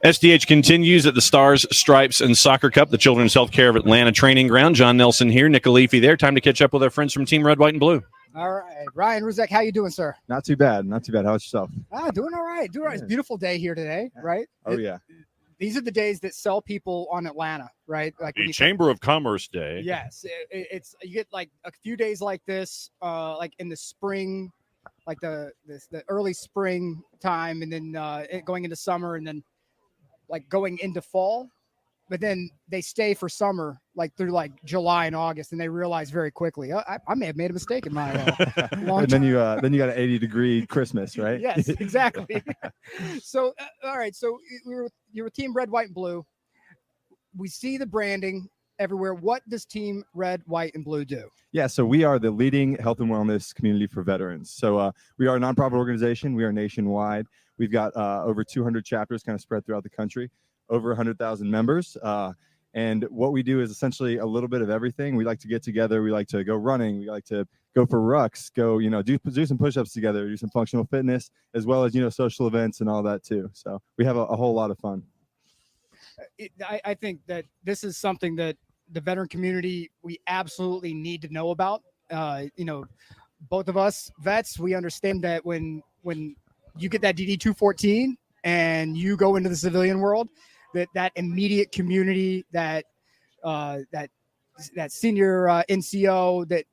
SDH continues at the Stars, Stripes, and Soccer Cup, the Children's Healthcare of Atlanta Training Ground. John Nelson here, Nick Alifi there. Time to catch up with our friends from Team Red, White, and Blue. All right. Ryan Ruzek, how you doing, sir? Not too bad. How about yourself? Doing all right. Doing all right. It's a beautiful day here today, right? Oh, yeah. These are the days that sell people on Atlanta, right? Like the Chamber of Commerce Day. Yes. It's you get like a few days like this, like in the spring, like the early spring time, and then going into summer, and then like going into fall, but then they stay for summer, like through like July and August, and they realize very quickly, I may have made a mistake in my long And then you got an 80-degree Christmas, right? Yes, exactly. So, all right. So you're with Team Red, White, and Blue. We see the branding everywhere. What does Team Red, White, and Blue do? Yeah, so we are the leading health and wellness community for veterans. So we are a nonprofit organization. We are nationwide. We've got over 200 chapters kind of spread throughout the country, over 100,000 members. And what we do is essentially a little bit of everything. We like to get together. We like to go running. We like to go for rucks, do some push-ups together, do some functional fitness, as well as, social events and all that too. So we have a whole lot of fun. I think that this is something that the veteran community, we absolutely need to know about. Both of us vets, we understand that when you get that DD 214 and you go into the civilian world, that immediate community, that senior NCO, that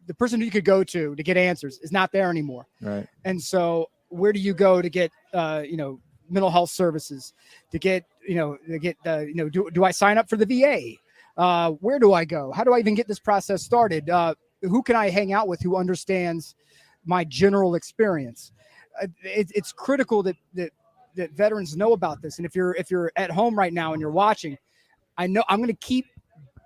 the person who you could go to get answers is not there anymore. Right. And so where do you go to get mental health services, to get do I sign up for the VA? Where do I go? How do I even get this process started? Who can I hang out with who understands my general experience? It's critical that veterans know about this. And if you're at home right now and you're watching, I know I'm going to keep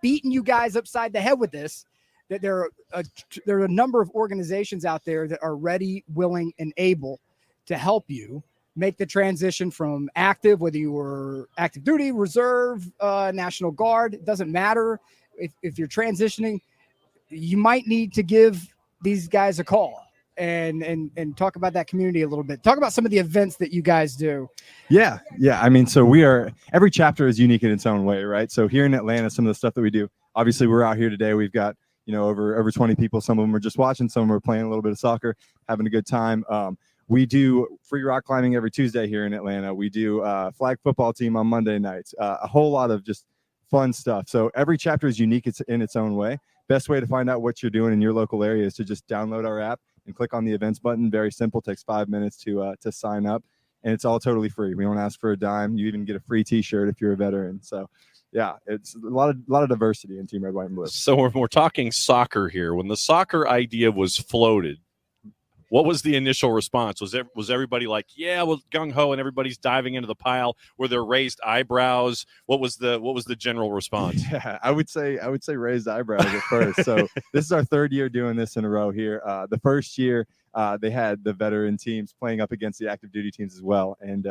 beating you guys upside the head with this, that there are a number of organizations out there that are ready, willing, and able to help you make the transition from active, whether you were active duty, reserve, National Guard, it doesn't matter. If you're transitioning, you might need to give these guys a call and talk about that community a little bit. Talk about some of the events that you guys do. Yeah. I mean, so every chapter is unique in its own way, right? So here in Atlanta, some of the stuff that we do, obviously we're out here today. We've got, over 20 people. Some of them are just watching. Some of them are playing a little bit of soccer, having a good time. We do free rock climbing every Tuesday here in Atlanta. We do flag football team on Monday nights, a whole lot of just fun stuff. So every chapter is unique in its own way. Best way to find out what you're doing in your local area is to just download our app and click on the events button. Very simple, takes 5 minutes to sign up, and it's all totally free. We don't ask for a dime. You even get a free T-shirt if you're a veteran. So yeah, it's a lot of diversity in Team Red, White, and Blue. So we're talking soccer here. When the soccer idea was floated, what was the initial response? Was everybody like, yeah, well, gung ho, and everybody's diving into the pile? Were there raised eyebrows? What was the general response? Yeah, I would say raised eyebrows at first. So this is our third year doing this in a row here. The first year they had the veteran teams playing up against the active duty teams as well, and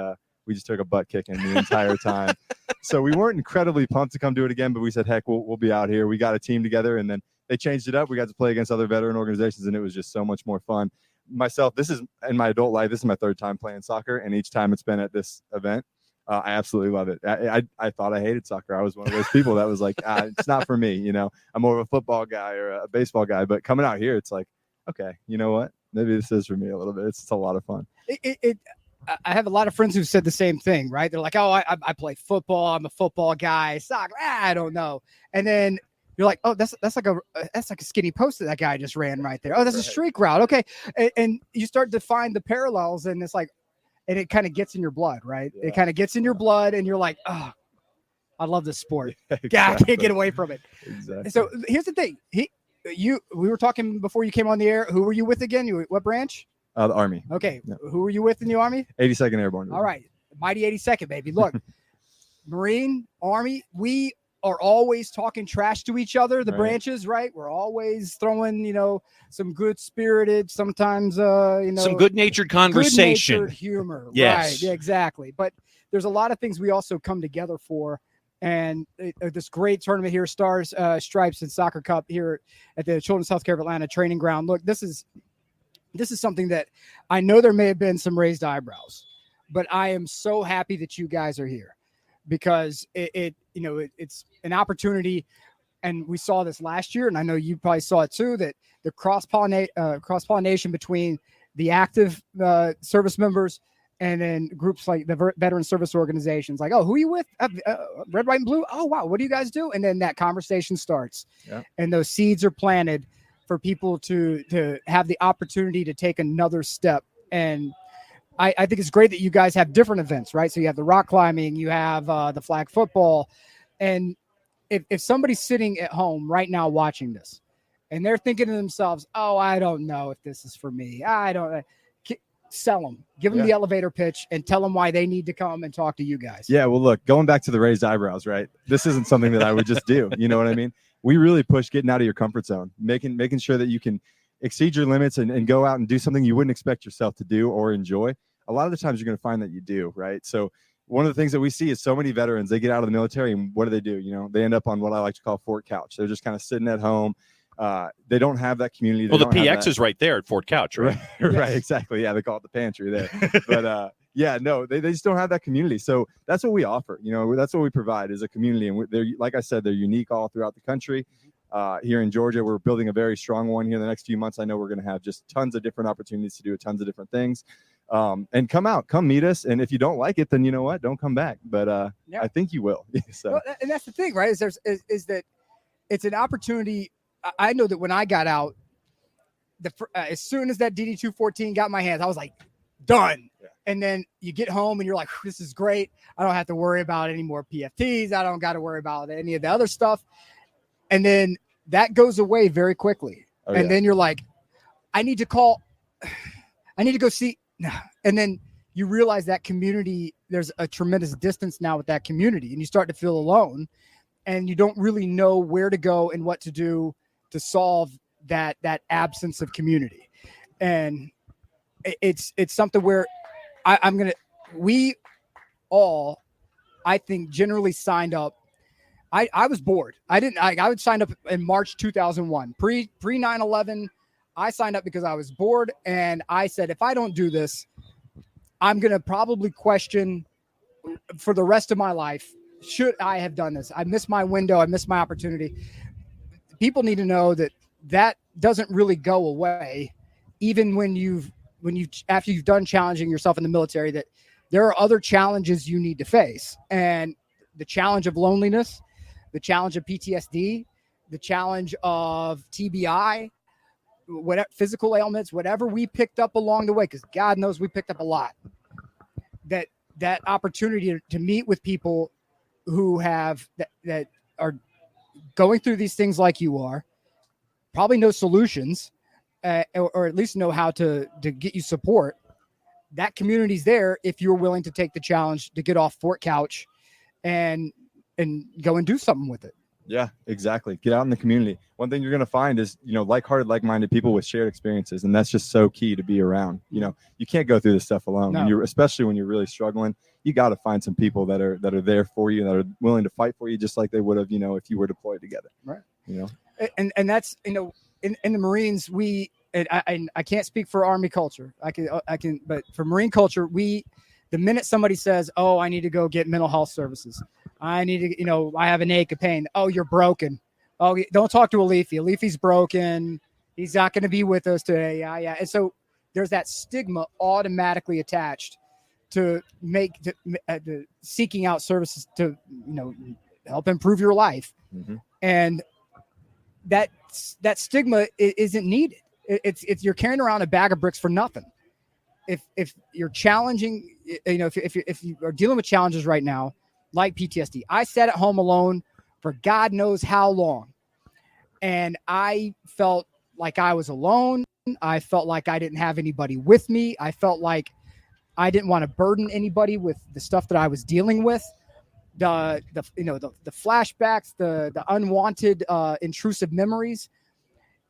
we just took a butt kicking the entire time. So we weren't incredibly pumped to come do it again, but we said, heck, we'll be out here. We got a team together, and then they changed it up. We got to play against other veteran organizations, and it was just so much more fun. Myself, this is in my adult life, this is my third time playing soccer, and each time it's been at this event, I absolutely love it. I thought I hated soccer. I was one of those people that was like, it's not for me. I'm more of a football guy or a baseball guy, but coming out here, it's like, okay, you know what? Maybe this is for me a little bit. It's a lot of fun. I have a lot of friends who've said the same thing, right? They're like, oh, I play football. I'm a football guy. Soccer, I don't know. And then you're like, oh, that's like a skinny post that guy just ran right there. Oh, that's a streak route. Okay. And you start to find the parallels, and it's like, and it kind of gets in your blood, right? Yeah. It kind of gets in your blood, and you're like, oh, I love this sport. Exactly. God, I can't get away from it. Exactly. So here's the thing. We were talking before you came on the air. Who were you with again? What branch? The Army. Okay. Yeah. Who were you with in the Army? 82nd Airborne. All right. Mighty 82nd, baby. Look, Marine, Army, we are always talking trash to each other, the branches, right? We're always throwing, some good spirited, sometimes, some good-natured conversation. Good-natured humor. Yes. Right. Yeah, exactly. But there's a lot of things we also come together for. And this great tournament here, Stars, Stripes, and Soccer Cup here at the Children's Healthcare of Atlanta Training Ground. Look, this is something that I know there may have been some raised eyebrows. but I am so happy that you guys are here because it's an opportunity. And we saw this last year, and I know you probably saw it too, that the cross-pollination between the active service members and then groups like the veteran service organizations, like, oh, who are you with? Red, white, and blue. Oh, wow. What do you guys do? And then that conversation starts. Yeah. And those seeds are planted for people to have the opportunity to take another step. And I think it's great that you guys have different events, right? So you have the rock climbing, you have the flag football. And if somebody's sitting at home right now watching this and they're thinking to themselves, oh, I don't know if this is for me. I don't sell them, give them the elevator pitch and tell them why they need to come and talk to you guys. Yeah. Well, look, going back to the raised eyebrows, right? This isn't something that I would just do. You know what I mean? We really push getting out of your comfort zone, making sure that you can exceed your limits and go out and do something you wouldn't expect yourself to do or enjoy. A lot of the times you're going to find that you do, right? So one of the things that we see is so many veterans, they get out of the military and what do? You know, they end up on what I like to call Fort Couch. They're just kind of sitting at home. They don't have that community. Well, the PX is right there at Fort Couch, right? Right, exactly. Yeah, they call it the pantry there. But yeah, no, they just don't have that community. So that's what we offer. You know, that's what we provide is a community. And they're, like I said, they're unique all throughout the country. Here in Georgia, we're building a very strong one here in the next few months. I know we're going to have just tons of different opportunities to do tons of different things. And come meet us. And if you don't like it, then you know what? Don't come back. But I think you will. So. Well, and that's the thing, right? Is that it's an opportunity. I know that when I got out, as soon as that DD-214 got in my hands, I was like, done. Yeah. And then you get home and you're like, this is great. I don't have to worry about any more PFTs. I don't got to worry about any of the other stuff. And then that goes away very quickly. And then you're like, I need to go see. And then you realize that community, there's a tremendous distance now with that community and you start to feel alone and you don't really know where to go and what to do to solve that absence of community. And it's something where we all, I think, generally signed up. I was bored. I would sign up in March 2001, pre 9/11. I signed up because I was bored. And I said, if I don't do this, I'm going to probably question for the rest of my life, should I have done this? I missed my window. I missed my opportunity. People need to know that doesn't really go away. Even after you've done challenging yourself in the military, that there are other challenges you need to face. And the challenge of loneliness, the challenge of PTSD, the challenge of TBI, whatever physical ailments, whatever we picked up along the way, because God knows we picked up a lot. That opportunity to meet with people who have that are going through these things like you are, probably know solutions, or at least know how to get you support. That community's there if you're willing to take the challenge to get off Fort Couch and go and do something with it. Yeah, exactly. Get out in the community. One thing you're going to find is, like-hearted, like-minded people with shared experiences. And that's just so key to be around. You can't go through this stuff alone. No. Especially when you're really struggling, you got to find some people that are there for you, that are willing to fight for you, just like they would have, if you were deployed together. Right. And that's, in the Marines, I can't speak for Army culture. I can, but for Marine culture, the minute somebody says, oh, I need to go get mental health services, I need to, I have an ache, a pain. Oh, you're broken. Oh, don't talk to Alifi. Alifi's broken. He's not going to be with us today. Yeah. And so there's that stigma automatically attached to seeking out services to, help improve your life. Mm-hmm. And that stigma isn't needed. It's you're carrying around a bag of bricks for nothing. If you're challenging, if you are dealing with challenges right now, like PTSD, I sat at home alone for God knows how long. And I felt like I was alone. I felt like I didn't have anybody with me. I felt like I didn't want to burden anybody with the stuff that I was dealing with. The flashbacks, the unwanted, intrusive memories.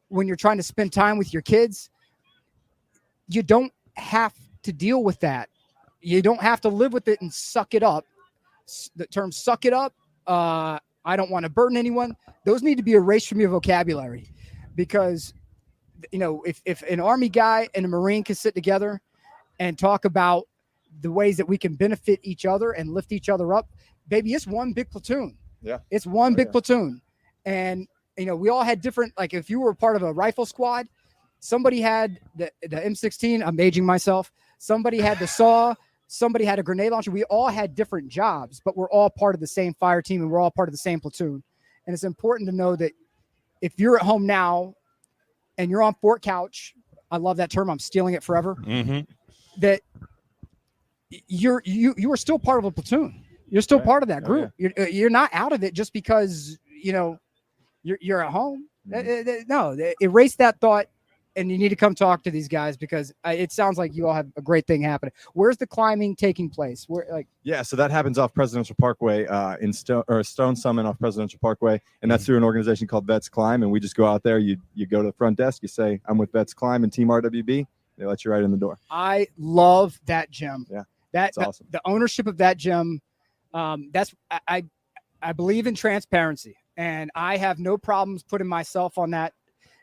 When you're trying to spend time with your kids, you don't have to deal with that. You don't have to live with it and suck it up. The term suck it up, I don't want to burden anyone. Those need to be erased from your vocabulary, because, if an Army guy and a Marine can sit together and talk about the ways that we can benefit each other and lift each other up, baby, it's one big platoon. Yeah. It's one big platoon. And, we all had different, like if you were part of a rifle squad, somebody had the M16, I'm aging myself. Somebody had the saw, somebody had a grenade launcher. We all had different jobs, but we're all part of the same fire team and we're all part of the same platoon. And it's important to know that if you're at home now and you're on Fort Couch, I love that term, I'm stealing it forever, that you are still part of a platoon. You're still part of that group. You're not out of it just because, you're at home. No, erase that thought. And you need to come talk to these guys because it sounds like you all have a great thing happening. Where's the climbing taking place? So that happens off Presidential Parkway in Stone Summit off Presidential Parkway, and that's through an organization called Vets Climb. And we just go out there. You go to the front desk. You say, "I'm with Vets Climb and Team RWB." They let you right in the door. I love that gym. Yeah, that's awesome. The ownership of that gym. I believe in transparency, and I have no problems putting myself on that.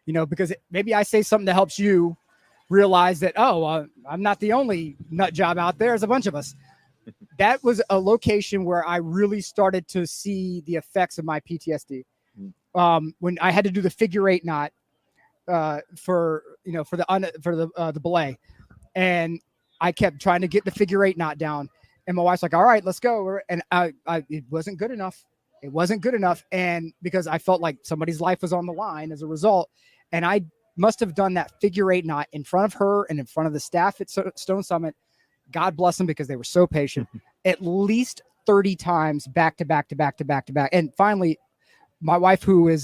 Because maybe I say something that helps you realize that, I'm not the only nut job out there. There's a bunch of us. That was a location where I really started to see the effects of my PTSD. When I had to do the figure 8 knot for the belay, and I kept trying to get the figure 8 knot down, and my wife's like, "All right, let's go," and it wasn't good enough. It wasn't good enough, and because I felt like somebody's life was on the line as a result. And I must have done that figure 8 knot in front of her and in front of the staff at Stone Summit. God bless them because they were so patient. At least 30 times back to back to back to back to back. And finally, my wife, who is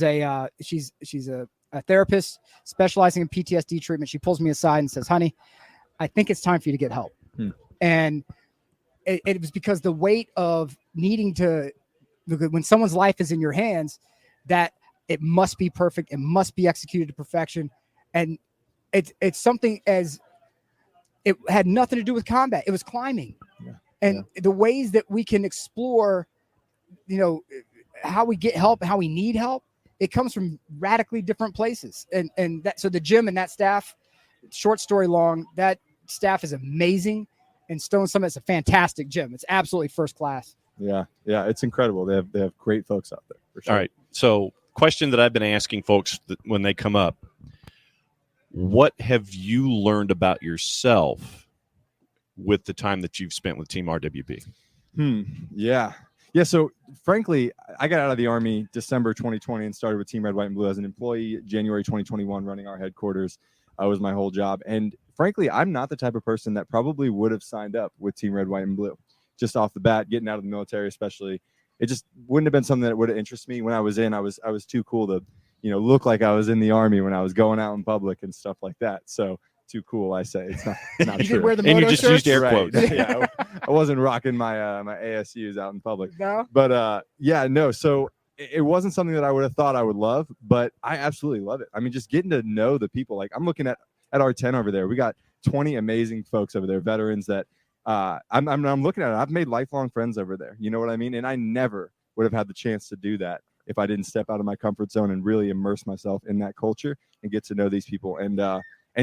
she's a therapist specializing in PTSD treatment, she pulls me aside and says, "Honey, I think it's time for you to get help." And it was because the weight of needing to, when someone's life is in your hands, that it must be perfect. It must be executed to perfection. And it's something as it had nothing to do with combat. It was climbing. The ways that we can explore, how we get help, how we need help, it comes from radically different places. And that, so the gym and that staff, short story long, that staff is amazing. And Stone Summit is a fantastic gym. It's absolutely first class. Yeah, it's incredible. They have great folks out there. For sure. All right. So, question that I've been asking folks when they come up: what have you learned about yourself with the time that you've spent with Team RWB? Yeah. So, frankly, I got out of the Army December 2020 and started with Team Red, White, and Blue as an employee. January 2021, running our headquarters. Was my whole job. And frankly, I'm not the type of person that probably would have signed up with Team Red, White, and Blue. Just off the bat, getting out of the military, especially, it just wouldn't have been something that would have interested me. When I was in, I was too cool to, look like I was in the Army when I was going out in public and stuff like that. So too cool, I say. It's not you true. Did wear the and you just shirts? used air Right. quotes. Yeah, I wasn't rocking my my ASUs out in public. No. But no. So it wasn't something that I would have thought I would love, but I absolutely love it. I mean, just getting to know the people. Like, I'm looking at our tent over there. We got 20 amazing folks over there, veterans that. I'm looking at it. I've made lifelong friends over there. You know what I mean? And I never would have had the chance to do that if I didn't step out of my comfort zone and really immerse myself in that culture and get to know these people and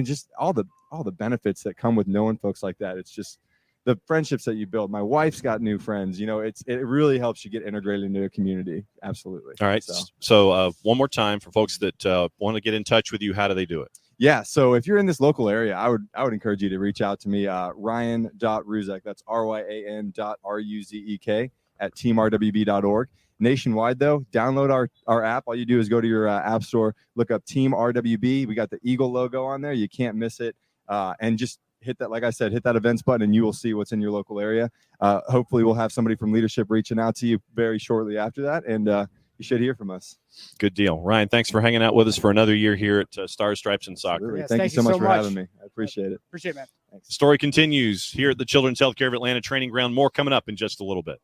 just all the benefits that come with knowing folks like that. It's just the friendships that you build. My wife's got new friends. It really helps you get integrated into a community. Absolutely. All right. So one more time for folks that want to get in touch with you, how do they do it? Yeah, so if you're in this local area, I would encourage you to reach out to me, Ryan.Ruzek. That's RYAN.RUZEK at teamrwb.org. Nationwide, though, download our app. All you do is go to your app store, look up Team RWB. We got the Eagle logo on there. You can't miss it. And just hit that, like I said, hit that events button, and you will see what's in your local area. Hopefully, we'll have somebody from leadership reaching out to you very shortly after that, and you should hear from us. Good deal. Ryan, thanks for hanging out with us for another year here at Stars, Stripes, and Soccer. Yes, thank you so much for having me. I appreciate it. Appreciate it, man. Thanks. The story continues here at the Children's Healthcare of Atlanta Training Ground. More coming up in just a little bit.